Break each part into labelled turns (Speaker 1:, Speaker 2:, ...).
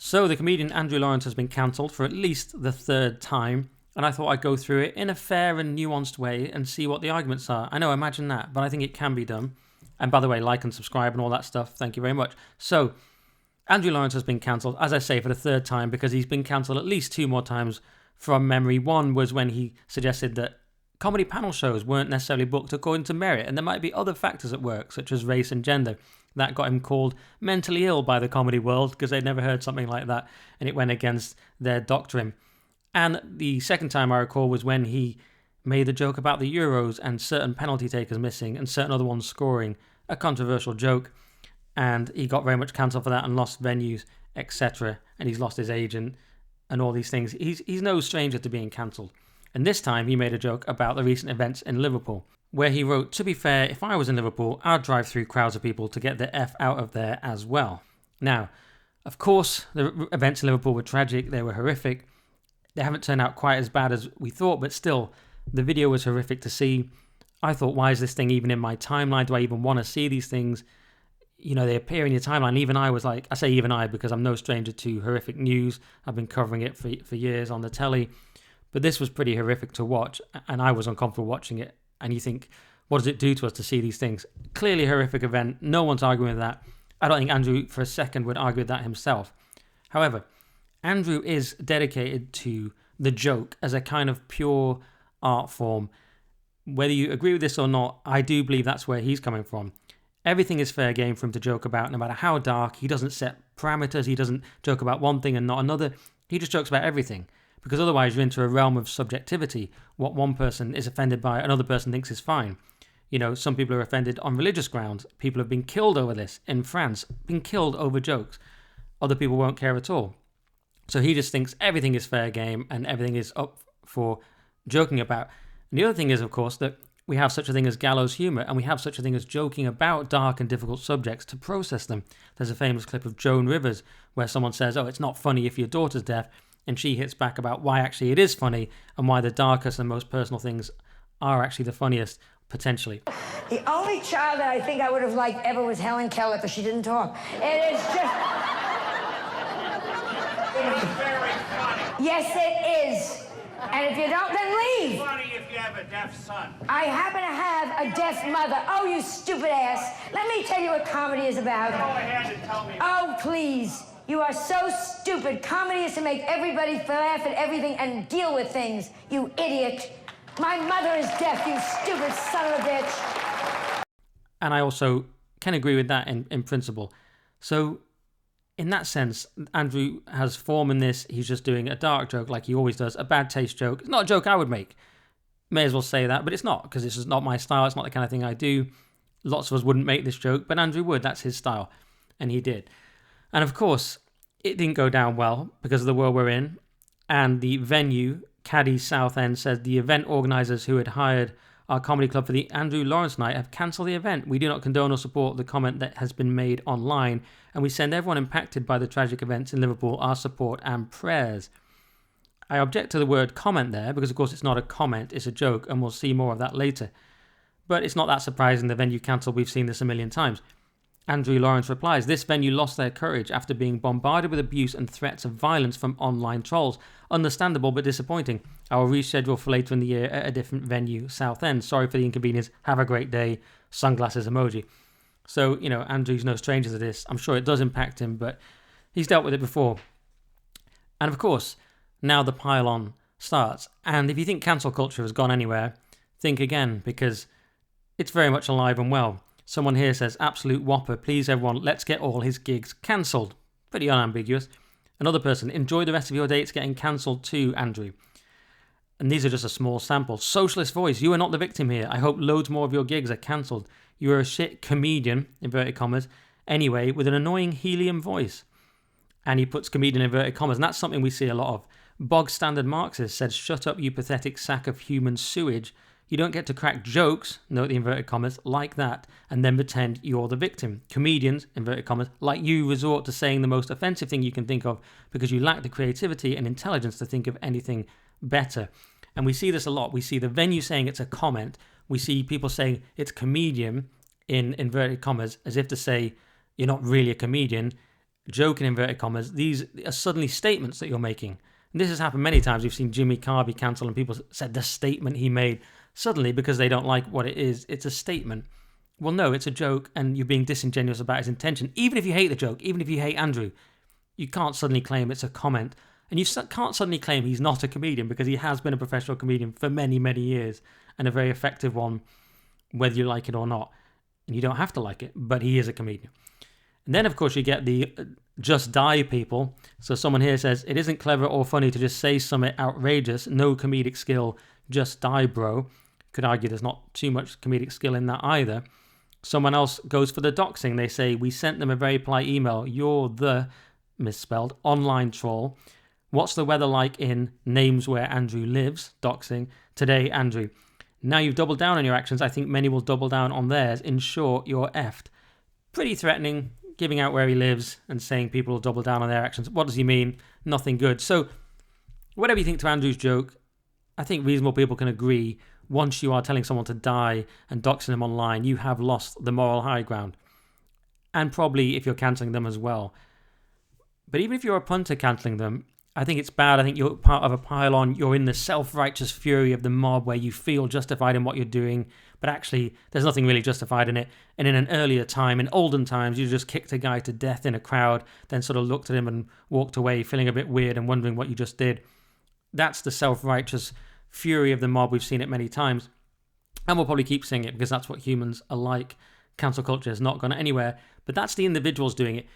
Speaker 1: So the comedian Andrew Lawrence has been cancelled for at least the third time, and I thought I'd go through it in a fair and nuanced way and see what the arguments are. I know, imagine that, but I think it can be done. And by the way, like and subscribe and all that stuff. Thank you very much. So, Andrew Lawrence has been cancelled, as I say, for the third time, because he's been cancelled at least 2 more times from memory. One was when he suggested that comedy panel shows weren't necessarily booked according to merit, and there might be other factors at work, such as race and gender. That got him called mentally ill by the comedy world, because they'd never heard something like that, and it went against their doctrine. And the second time I recall was when he made a joke about the Euros and certain penalty takers missing and certain other ones scoring, a controversial joke, and he got very much cancelled for that and lost venues, etc. And he's lost his agent and all these things. He's no stranger to being cancelled. And this time he made a joke about the recent events in Liverpool, where he wrote, "To be fair, if I was in Liverpool, I'd drive through crowds of people to get the F out of there as well." Now, of course, the events in Liverpool were tragic, they were horrific. They haven't turned out quite as bad as we thought, but still, the video was horrific to see. I thought, why is this thing even in my timeline? Do I even want to see these things? You know, they appear in your timeline. Even I was like, I say even I because I'm no stranger to horrific news. I've been covering it for years on the telly. But this was pretty horrific to watch, and I was uncomfortable watching it. And you think, what does it do to us to see these things? Clearly a horrific event. No one's arguing with that. I don't think Andrew for a second would argue with that himself. However, Andrew is dedicated to the joke as a kind of pure art form. Whether you agree with this or not, I do believe that's where he's coming from. Everything is fair game for him to joke about, no matter how dark. He doesn't set parameters. He doesn't joke about one thing and not another. He just jokes about everything. Because otherwise you're into a realm of subjectivity. What one person is offended by, another person thinks is fine. You know, some people are offended on religious grounds. People have been killed over this in France, been killed over jokes. Other people won't care at all. So he just thinks everything is fair game and everything is up for joking about. And the other thing is, of course, that we have such a thing as gallows humour, and we have such a thing as joking about dark and difficult subjects to process them. There's a famous clip of Joan Rivers where someone says, "Oh, it's not funny if your daughter's deaf," and she hits back about why actually it is funny and why the darkest and most personal things are actually the funniest, potentially.
Speaker 2: The only child that I think I would have liked ever was Helen Keller, because she didn't talk. It is just...
Speaker 3: It's very funny.
Speaker 2: Yes, it is. And if you don't, then leave.
Speaker 3: It's funny if you have a deaf son.
Speaker 2: I happen to have a deaf mother. Oh, you stupid ass. Let me tell you what comedy is about.
Speaker 3: Go ahead and tell me.
Speaker 2: Oh, please. You are so stupid. Comedy is to make everybody laugh at everything and deal with things, you idiot. My mother is deaf, you stupid son of a bitch.
Speaker 1: And I also can agree with that in principle. So, in that sense, Andrew has form in this. He's just doing a dark joke like he always does, a bad taste joke. It's not a joke I would make. May as well say that, but it's not, because this is not my style. It's not the kind of thing I do. Lots of us wouldn't make this joke, but Andrew would. That's his style. And he did. And of course, it didn't go down well because of the world we're in. And the venue, Caddy's Southend, said the event organisers who had hired our comedy club for the Andrew Lawrence night have cancelled the event. We do not condone or support the comment that has been made online, and we send everyone impacted by the tragic events in Liverpool our support and prayers. I object to the word comment there because, of course, it's not a comment, it's a joke, and we'll see more of that later. But it's not that surprising the venue cancelled. We've seen this a million times. Andrew Lawrence replies, "This venue lost their courage after being bombarded with abuse and threats of violence from online trolls. Understandable but disappointing. I will reschedule for later in the year at a different venue, Southend. Sorry for the inconvenience. Have a great day. Sunglasses emoji." So, you know, Andrew's no stranger to this. I'm sure it does impact him, but he's dealt with it before. And of course, now the pile-on starts. And if you think cancel culture has gone anywhere, think again, because it's very much alive and well. Someone here says, "Absolute whopper. Please, everyone, let's get all his gigs cancelled." Pretty unambiguous. Another person, "Enjoy the rest of your day. It's getting cancelled too, Andrew." And these are just a small sample. Socialist voice, "You are not the victim here. I hope loads more of your gigs are cancelled. You are a shit comedian," inverted commas, "anyway, with an annoying helium voice." And he puts comedian inverted commas, and that's something we see a lot of. Bog standard Marxist said, "Shut up, you pathetic sack of human sewage. You don't get to crack jokes," note the inverted commas, "like that, and then pretend you're the victim. Comedians," inverted commas, "like you resort to saying the most offensive thing you can think of because you lack the creativity and intelligence to think of anything better." And we see this a lot. We see the venue saying it's a comment. We see people saying it's comedian in inverted commas as if to say you're not really a comedian. joke in inverted commas, these are suddenly statements that you're making. And this has happened many times. We've seen Jimmy Carr be cancelled and people said the statement he made. Suddenly, because they don't like what it is, it's a statement. Well, no, it's a joke and you're being disingenuous about his intention. Even if you hate the joke, even if you hate Andrew, you can't suddenly claim it's a comment. And you can't suddenly claim he's not a comedian, because he has been a professional comedian for many, many years, and a very effective one, whether you like it or not. And you don't have to like it, but he is a comedian. And then, of course, you get the just die people. So someone here says, it isn't clever or funny to just say something outrageous, no comedic skill, just die, bro. Could argue there's not too much comedic skill in that either. Someone else goes for the doxing. They say, we sent them a very polite email. You're the, misspelled, online troll. What's the weather like in names where Andrew lives? Doxing. Today, Andrew. Now you've doubled down on your actions. I think many will double down on theirs. In short, you're effed. Pretty threatening, giving out where he lives and saying people will double down on their actions. What does he mean? Nothing good. So, whatever you think to Andrew's joke, I think reasonable people can agree, once you are telling someone to die and doxing them online, you have lost the moral high ground. And probably if you're cancelling them as well. But even if you're a punter cancelling them, I think it's bad. I think you're part of a pile-on. You're in the self-righteous fury of the mob where you feel justified in what you're doing, but actually there's nothing really justified in it. And in an earlier time, in olden times, you just kicked a guy to death in a crowd, then sort of looked at him and walked away feeling a bit weird and wondering what you just did. That's the self-righteous fury of the mob. We've seen it many times. And we'll probably keep seeing it because that's what humans are like. Cancel culture has not gone anywhere, but that's the individuals doing it.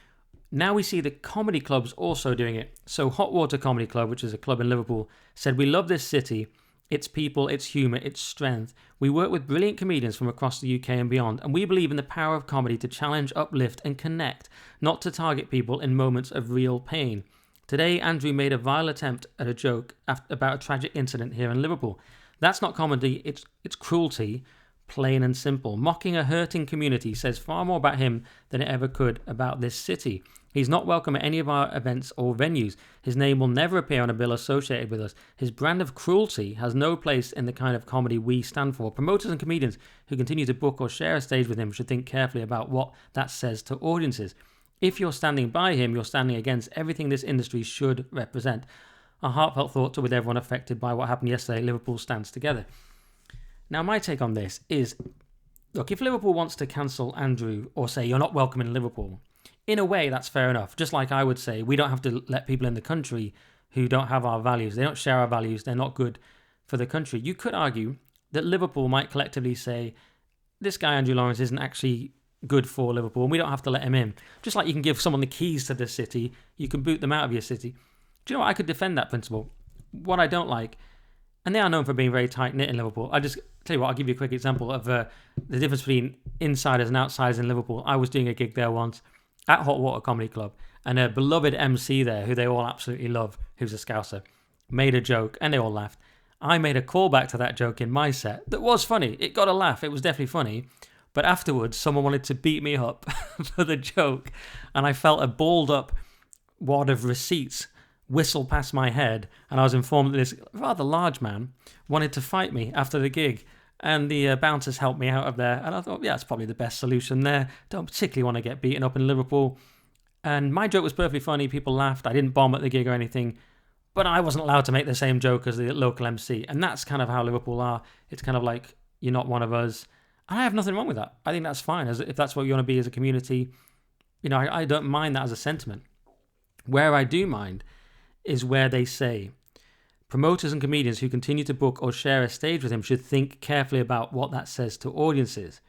Speaker 1: Now we see the comedy clubs also doing it. So Hot Water Comedy Club, which is a club in Liverpool, said, we love this city, its people, its humour, its strength. We work with brilliant comedians from across the UK and beyond, and we believe in the power of comedy to challenge, uplift and connect, not to target people in moments of real pain. Today, Andrew made a vile attempt at a joke about a tragic incident here in Liverpool. That's not comedy, it's cruelty, plain and simple. Mocking a hurting community says far more about him than it ever could about this city. He's not welcome at any of our events or venues. His name will never appear on a bill associated with us. His brand of cruelty has no place in the kind of comedy we stand for. Promoters and comedians who continue to book or share a stage with him should think carefully about what that says to audiences. If you're standing by him, you're standing against everything this industry should represent. Our heartfelt thoughts are with everyone affected by what happened yesterday. Liverpool stands together. Now, my take on this is, look, if Liverpool wants to cancel Andrew or say you're not welcome in Liverpool, in a way, that's fair enough. Just like I would say, we don't have to let people in the country who don't have our values. They don't share our values. They're not good for the country. You could argue that Liverpool might collectively say, this guy, Andrew Lawrence, isn't actually good for Liverpool, and we don't have to let him in. Just like you can give someone the keys to the city, you can boot them out of your city. Do you know what? I could defend that principle. What I don't like, and they are known for being very tight-knit in Liverpool. I just tell you what, I'll give you a quick example of the difference between insiders and outsiders in Liverpool. I was doing a gig there once at Hot Water Comedy Club, and a beloved MC there, who they all absolutely love, who's a Scouser, made a joke, and they all laughed. I made a callback to that joke in my set that was funny. It got a laugh. It was definitely funny. But afterwards, someone wanted to beat me up for the joke, and I felt a balled-up wad of receipts whistle past my head, and I was informed that this rather large man wanted to fight me after the gig. And the bouncers helped me out of there. And I thought, yeah, that's probably the best solution there. Don't particularly want to get beaten up in Liverpool. And my joke was perfectly funny. People laughed. I didn't bomb at the gig or anything. But I wasn't allowed to make the same joke as the local MC. And that's kind of how Liverpool are. It's kind of like, you're not one of us. And I have nothing wrong with that. I think that's fine. If that's what you want to be as a community, you know, I don't mind that as a sentiment. Where I do mind is where they say, promoters and comedians who continue to book or share a stage with him should think carefully about what that says to audiences.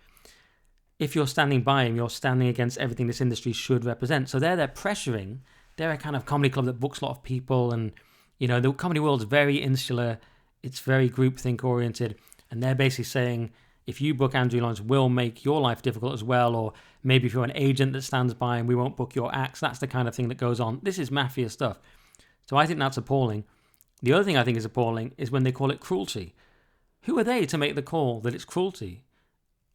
Speaker 1: If you're standing by him, you're standing against everything this industry should represent. So they're pressuring. They're a kind of comedy club that books a lot of people, and you know the comedy world's very insular. It's very groupthink oriented, and they're basically saying, if you book Andrew Lawrence, we'll make your life difficult as well, or maybe if you're an agent that stands by him, we won't book your acts. That's the kind of thing that goes on. This is mafia stuff. So I think that's appalling. The other thing I think is appalling is when they call it cruelty. Who are they to make the call that it's cruelty?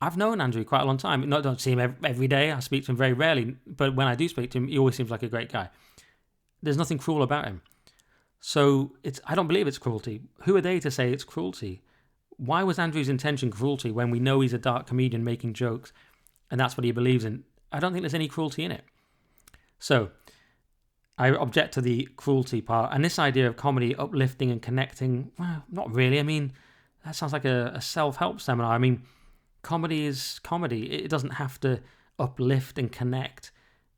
Speaker 1: I've known Andrew quite a long time. I don't see him every day. I speak to him very rarely. But when I do speak to him, he always seems like a great guy. There's nothing cruel about him. So I don't believe it's cruelty. Who are they to say it's cruelty? Why was Andrew's intention cruelty when we know he's a dark comedian making jokes and that's what he believes in? I don't think there's any cruelty in it. So I object to the cruelty part. And this idea of comedy uplifting and connecting, well, not really. I mean, that sounds like a self-help seminar. I mean, comedy is comedy. It doesn't have to uplift and connect.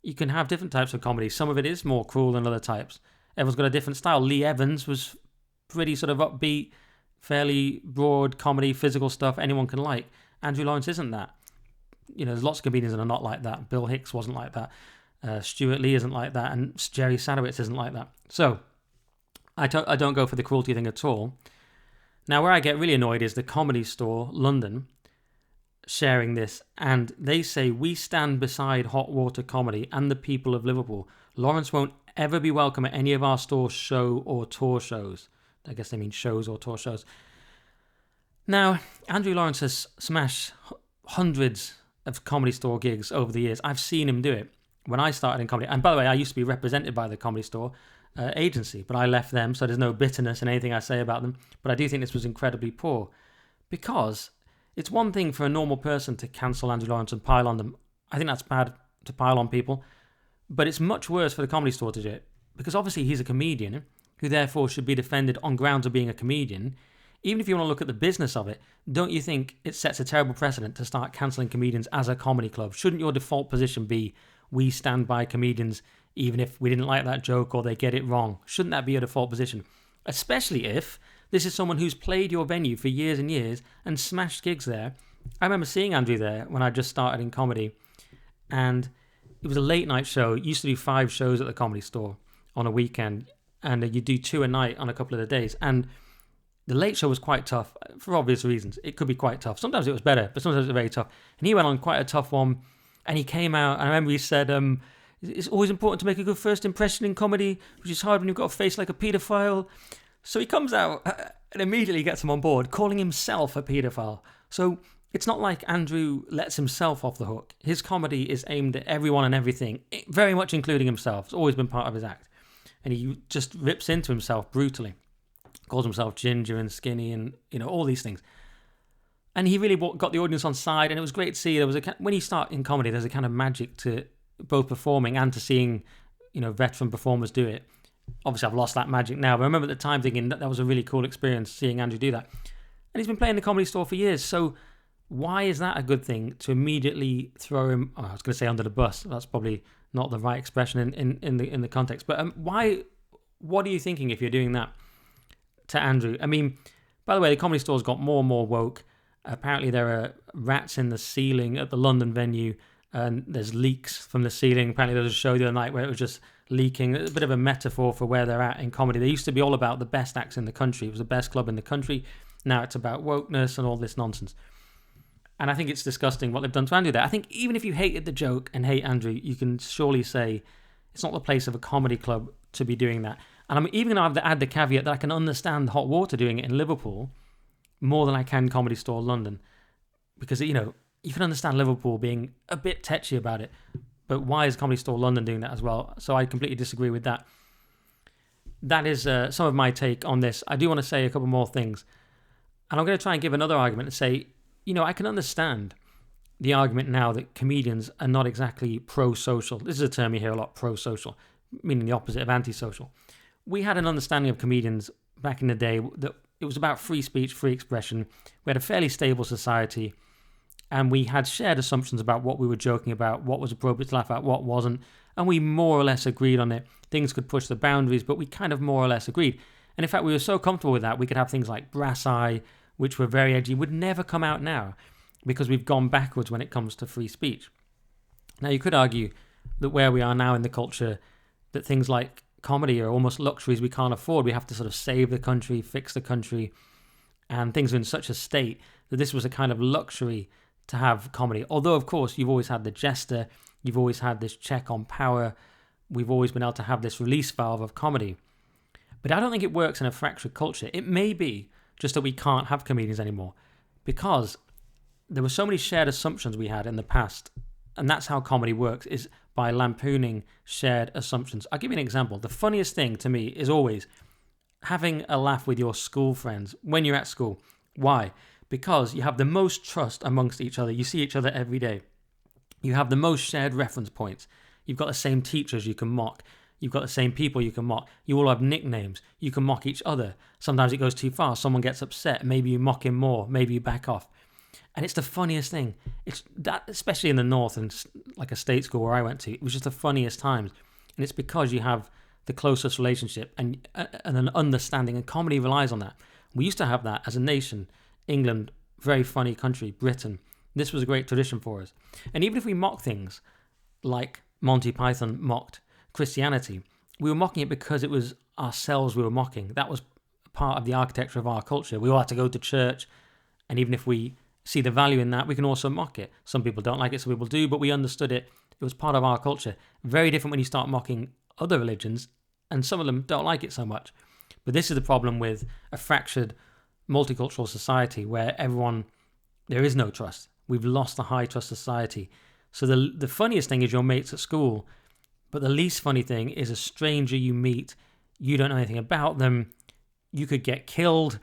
Speaker 1: You can have different types of comedy. Some of it is more cruel than other types. Everyone's got a different style. Lee Evans was pretty sort of upbeat, fairly broad comedy, physical stuff anyone can like. Andrew Lawrence isn't that. There's lots of comedians that are not like that. Bill Hicks wasn't like that. Stuart Lee isn't like that. And Jerry Sadowitz isn't like that. So, I don't go for the cruelty thing at all. Now, where I get really annoyed is the Comedy Store, London, sharing this. And they say, "We stand beside Hot Water Comedy and the people of Liverpool. Lawrence won't ever be welcome at any of our store show or tour shows." I guess they mean shows or tour shows. Now, Andrew Lawrence has smashed hundreds of Comedy Store gigs over the years. I've seen him do it when I started in comedy. And by the way, I used to be represented by the Comedy Store agency, but I left them, so there's no bitterness in anything I say about them. But I do think this was incredibly poor, because it's one thing for a normal person to cancel Andrew Lawrence and pile on them. I think that's bad to pile on people. But it's much worse for the Comedy Store to do it, because obviously he's a comedian who therefore should be defended on grounds of being a comedian. Even if you want to look at the business of it, don't you think it sets a terrible precedent to start cancelling comedians as a comedy club? Shouldn't your default position be, we stand by comedians even if we didn't like that joke or they get it wrong? Shouldn't that be your default position? Especially if this is someone who's played your venue for years and years and smashed gigs there. I remember seeing Andrew there when I just started in comedy, and it was a late night show. It used to do 5 shows at the Comedy Store on a weekend, and you do 2 a night on a couple of the days. And the late show was quite tough for obvious reasons. It could be quite tough. Sometimes it was better, but sometimes it was very tough. And he went on quite a tough one, and he came out, and I remember he said, "It's always important to make a good first impression in comedy, which is hard when you've got a face like a paedophile." So he comes out and immediately gets him on board, calling himself a paedophile. So it's not like Andrew lets himself off the hook. His comedy is aimed at everyone and everything, very much including himself. It's always been part of his act. And he just rips into himself brutally. Calls himself ginger and skinny and, all these things. And he really got the audience on side, and it was great to see. When you start in comedy, there's a kind of magic to both performing and to seeing, veteran performers do it. Obviously, I've lost that magic now, but I remember at the time thinking that was a really cool experience, seeing Andrew do that. And he's been playing the Comedy Store for years, so why is that a good thing to immediately throw him? I was going to say under the bus. That's probably not the right expression in the context. But why? What are you thinking if you're doing that to Andrew? I mean, by the way, the Comedy Store's got more and more woke. Apparently, there are rats in the ceiling at the London venue, and there's leaks from the ceiling. Apparently, there was a show the other night where it was just leaking. A bit of a metaphor for where they're at in comedy. They used to be all about the best acts in the country. It was the best club in the country. Now it's about wokeness and all this nonsense. And I think it's disgusting what they've done to Andrew there. I think even if you hated the joke and hate Andrew, you can surely say it's not the place of a comedy club to be doing that. And I'm even going to add the caveat that I can understand Hot Water doing it in Liverpool more than I can Comedy Store London. Because, you can understand Liverpool being a bit tetchy about it. But why is Comedy Store London doing that as well? So I completely disagree with that. That is some of my take on this. I do want to say a couple more things. And I'm going to try and give another argument and say, I can understand the argument now that comedians are not exactly pro-social. This is a term you hear a lot, pro-social, meaning the opposite of anti-social. We had an understanding of comedians back in the day that it was about free speech, free expression. We had a fairly stable society, and we had shared assumptions about what we were joking about, what was appropriate to laugh at, what wasn't, and we more or less agreed on it. Things could push the boundaries, but we kind of more or less agreed. And in fact, we were so comfortable with that, we could have things like Brass Eye, which were very edgy, would never come out now because we've gone backwards when it comes to free speech. Now, you could argue that where we are now in the culture, that things like comedy are almost luxuries we can't afford. We have to sort of save the country, fix the country, and things are in such a state that this was a kind of luxury to have comedy. Although, of course, you've always had the jester, you've always had this check on power, we've always been able to have this release valve of comedy. But I don't think it works in a fractured culture. It may be just that we can't have comedians anymore because there were so many shared assumptions we had in the past, and that's how comedy works, is by lampooning shared assumptions. I'll give you an example. The funniest thing to me is always having a laugh with your school friends when you're at school. Why? Because you have the most trust amongst each other. You see each other every day. You have the most shared reference points. You've got the same teachers you can mock. You've got the same people you can mock. You all have nicknames. You can mock each other. Sometimes it goes too far. Someone gets upset. Maybe you mock him more. Maybe you back off. And it's the funniest thing. It's that, especially in the North and like a state school where I went to, it was just the funniest times. And it's because you have the closest relationship and an understanding, and comedy relies on that. We used to have that as a nation. England, very funny country. Britain, this was a great tradition for us. And even if we mock things like Monty Python mocked Christianity, we were mocking it because it was ourselves we were mocking. That was part of the architecture of our culture. We all had to go to church, and even if we see the value in that, we can also mock it. Some people don't like it, some people do, but we understood it. It was part of our culture. Very different when you start mocking other religions, and some of them don't like it so much. But this is the problem with a fractured multicultural society where there is no trust. We've lost the high trust society. So the funniest thing is your mates at school, but the least funny thing is a stranger you meet. You don't know anything about them. You could get killed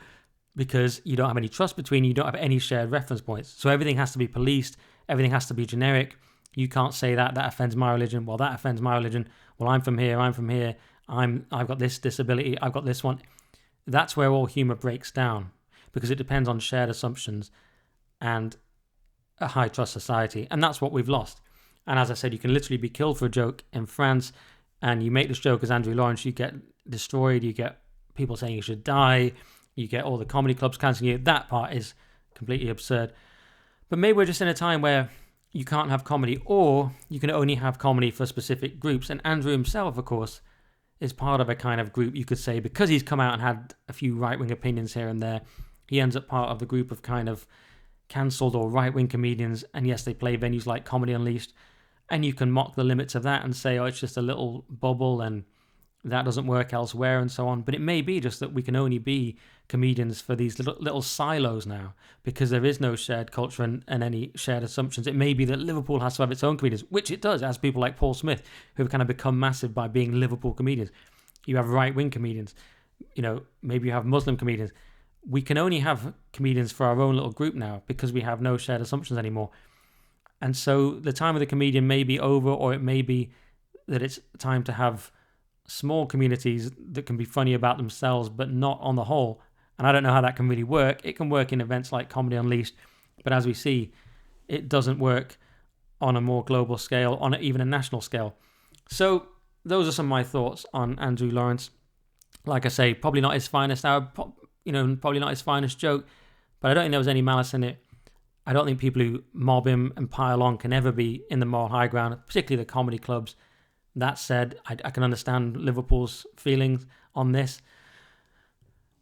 Speaker 1: because you don't have any trust between you. You don't have any shared reference points. So everything has to be policed. Everything has to be generic. You can't say that offends my religion. Well, that offends my religion. Well, I'm from here. I've got this disability. I've got this one. That's where all humor breaks down, because it depends on shared assumptions and a high trust society. And that's what we've lost. And as I said, you can literally be killed for a joke in France, and you make this joke as Andrew Lawrence, you get destroyed, you get people saying you should die, you get all the comedy clubs cancelling you. That part is completely absurd. But maybe we're just in a time where you can't have comedy, or you can only have comedy for specific groups. And Andrew himself, of course, is part of a kind of group, you could say, because he's come out and had a few right-wing opinions here and there. He ends up part of the group of kind of cancelled or right-wing comedians. And yes, they play venues like Comedy Unleashed. And you can mock the limits of that and say, oh, it's just a little bubble and that doesn't work elsewhere and so on. But it may be just that we can only be comedians for these little silos now, because there is no shared culture and any shared assumptions. It may be that Liverpool has to have its own comedians, which it does, as people like Paul Smith, who have kind of become massive by being Liverpool comedians. You have right-wing comedians. Maybe you have Muslim comedians. We can only have comedians for our own little group now because we have no shared assumptions anymore. And so the time of the comedian may be over, or it may be that it's time to have small communities that can be funny about themselves, but not on the whole. And I don't know how that can really work. It can work in events like Comedy Unleashed, but as we see, it doesn't work on a more global scale, on even a national scale. So those are some of my thoughts on Andrew Lawrence. Like I say, probably not his finest hour, probably not his finest joke, but I don't think there was any malice in it. I don't think people who mob him and pile on can ever be in the moral high ground, particularly the comedy clubs. That said, I can understand Liverpool's feelings on this.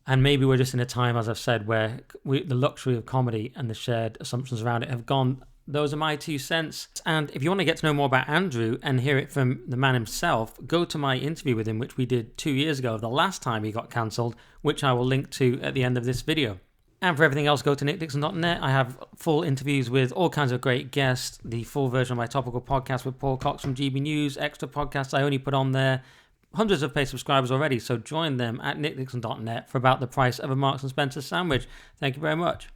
Speaker 1: And maybe we're just in a time, as I've said, where the luxury of comedy and the shared assumptions around it have gone. Those are my 2 cents. And if you want to get to know more about Andrew and hear it from the man himself, go to my interview with him, which we did 2 years ago, the last time he got cancelled, which I will link to at the end of this video. And for everything else, go to nickdixon.net. I have full interviews with all kinds of great guests, the full version of my topical podcast with Paul Cox from GB News, extra podcasts I only put on there, hundreds of paid subscribers already, so join them at nickdixon.net for about the price of a Marks & Spencer sandwich. Thank you very much.